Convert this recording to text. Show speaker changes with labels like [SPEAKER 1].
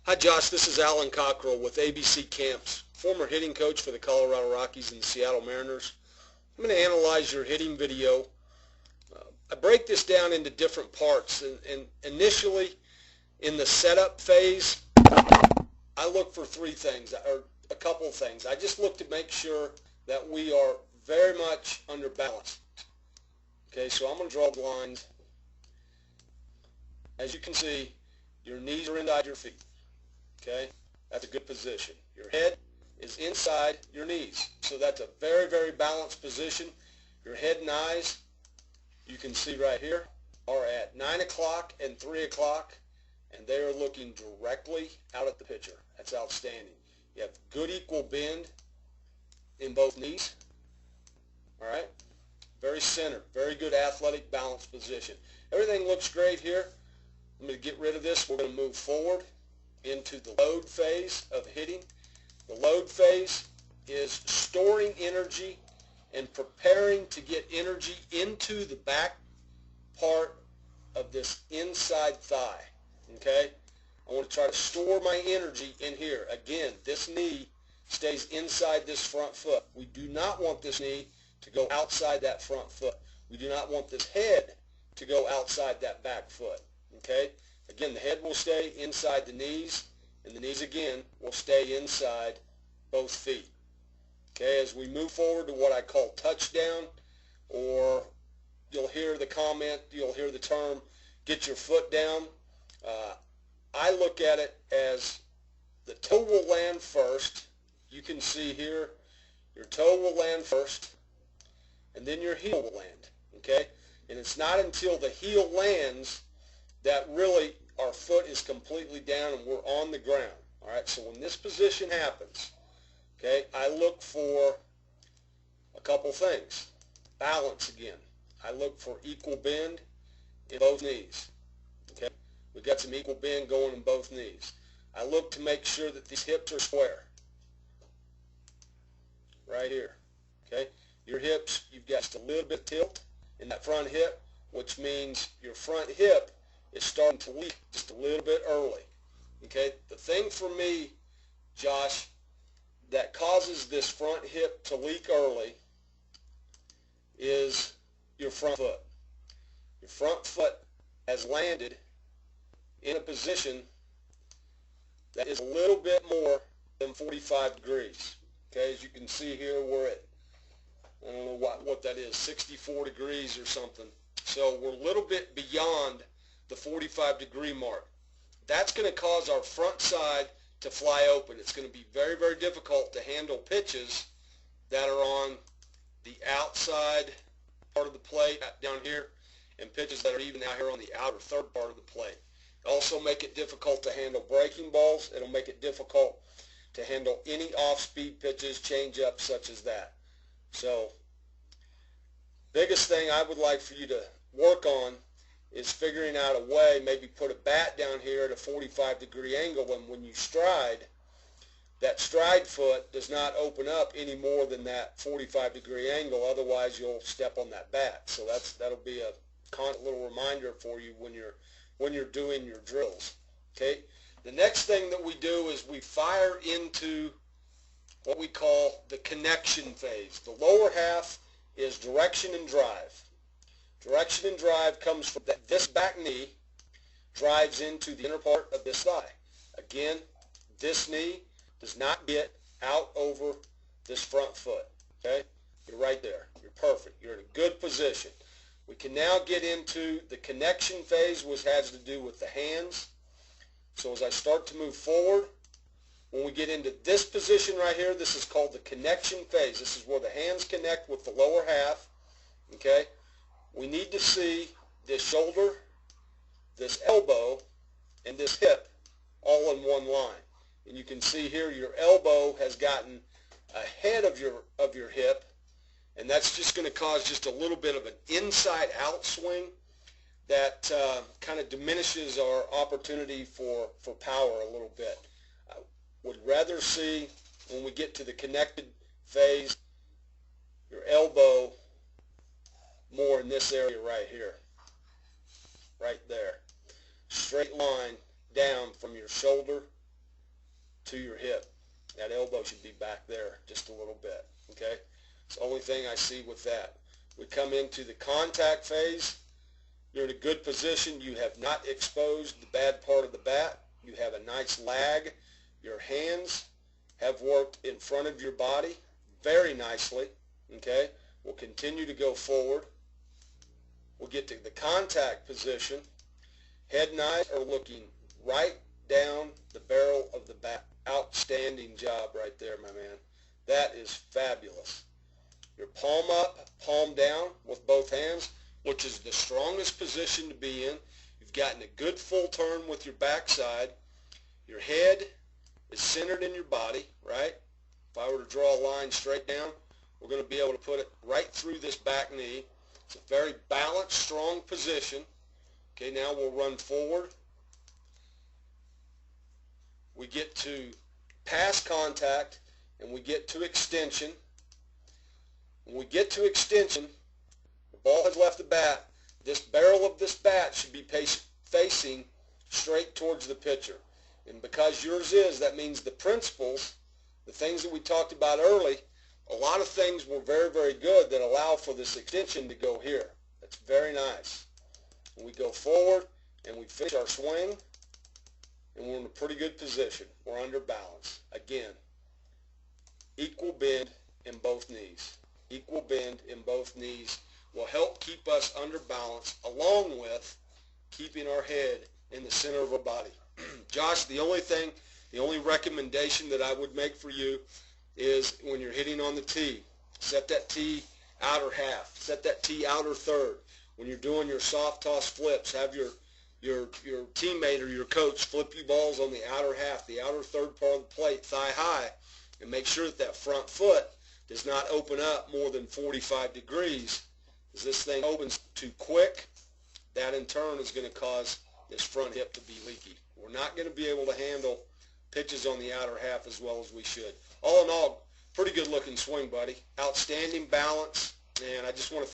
[SPEAKER 1] Hi Josh, this is Alan Cockrell with ABC Camps, former hitting coach for the Colorado Rockies and the Seattle Mariners. I'm going to analyze your hitting video. I break this down into different parts, and initially in the setup phase, I look for three things, or a couple of things. I just look to make sure that we are very much under balance. Okay, so I'm going to draw the lines. As you can see, your knees are inside your feet. Okay, that's a good position. Your head is inside your knees. So that's a very, very balanced position. Your head and eyes, you can see right here, are at 9 o'clock and 3 o'clock, and they are looking directly out at the pitcher. That's outstanding. You have good equal bend in both knees. All right, very centered, very good athletic balanced position. Everything looks great here. I'm going to get rid of this. We're going to move forward into the load phase of hitting. The load phase is storing energy and preparing to get energy into the back part of this inside thigh. Okay? I want to try to store my energy in here. Again, this knee stays inside this front foot. We do not want this knee to go outside that front foot. We do not want this head to go outside that back foot. Okay? Again, the head will stay inside the knees, and the knees again will stay inside both feet. Okay, as we move forward to what I call touchdown, or you'll hear the comment, you'll hear the term, get your foot down. I look at it as the toe will land first. You can see here, your toe will land first, and then your heel will land. Okay, and it's not until the heel lands that really our foot is completely down and we're on the ground. All right, so when this position happens, okay, I look for a couple things. Balance again. I look for equal bend in both knees. Okay, we've got some equal bend going in both knees. I look to make sure that these hips are square. Right here. Okay, your hips, you've got just a little bit of tilt in that front hip, which means your front hip is starting to leak just a little bit early. Okay, the thing for me, Josh, that causes this front hip to leak early is your front foot. Your front foot has landed in a position that is a little bit more than 45 degrees. Okay, as you can see here, we're at, I don't know what that is, 64 degrees or something. So we're a little bit beyond the 45-degree mark. That's going to cause our front side to fly open. It's going to be very, very difficult to handle pitches that are on the outside part of the plate down here, and pitches that are even out here on the outer third part of the plate. It'll also make it difficult to handle breaking balls. It'll make it difficult to handle any off-speed pitches, change-ups such as that. So, biggest thing I would like for you to work on is figuring out a way, maybe put a bat down here at a 45-degree angle, and when you stride, that stride foot does not open up any more than that 45-degree angle, otherwise you'll step on that bat. So that'll be a little reminder for you when you're doing your drills. Okay? The next thing that we do is we fire into what we call the connection phase. The lower half is direction and drive. Direction and drive comes from this back knee, drives into the inner part of this thigh. Again, this knee does not get out over this front foot. Okay? You're right there. You're perfect. You're in a good position. We can now get into the connection phase, which has to do with the hands. So as I start to move forward, when we get into this position right here, this is called the connection phase. This is where the hands connect with the lower half. Okay? We need to see this shoulder, this elbow, and this hip all in one line. And you can see here your elbow has gotten ahead of your hip, and that's just going to cause just a little bit of an inside-out swing that kind of diminishes our opportunity for power a little bit. I would rather see, when we get to the connected phase, your elbow more in this area right here, right there. Straight line down from your shoulder to your hip. That elbow should be back there just a little bit, okay? It's the only thing I see with that. We come into the contact phase. You're in a good position. You have not exposed the bad part of the bat. You have a nice lag. Your hands have worked in front of your body very nicely, okay? We'll continue to go forward. We'll get to the contact position. Head and eyes are looking right down the barrel of the bat. Outstanding job right there, my man. That is fabulous. Your palm up, palm down with both hands, which is the strongest position to be in. You've gotten a good full turn with your backside. Your head is centered in your body, right? If I were to draw a line straight down, we're going to be able to put it right through this back knee. It's a very balanced, strong position. Okay, now we'll run forward. We get to pass contact, and we get to extension. When we get to extension, the ball has left the bat. This barrel of this bat should be facing straight towards the pitcher. And because yours is, that means the principles, the things that we talked about early, a lot of things were very, very good that allow for this extension to go here. That's very nice. And we go forward, and we finish our swing, and we're in a pretty good position. We're under balance. Again, equal bend in both knees. Equal bend in both knees will help keep us under balance, along with keeping our head in the center of our body. Josh, the only recommendation that I would make for you is when you're hitting on the tee, set that tee outer half, set that tee outer third. When you're doing your soft toss flips, have your teammate or your coach flip you balls on the outer half, the outer third part of the plate, thigh high, and make sure that that front foot does not open up more than 45 degrees. As this thing opens too quick, that in turn is going to cause this front hip to be leaky. We're not going to be able to handle pitches on the outer half as well as we should. All in all, pretty good looking swing, buddy. Outstanding balance, and I just want to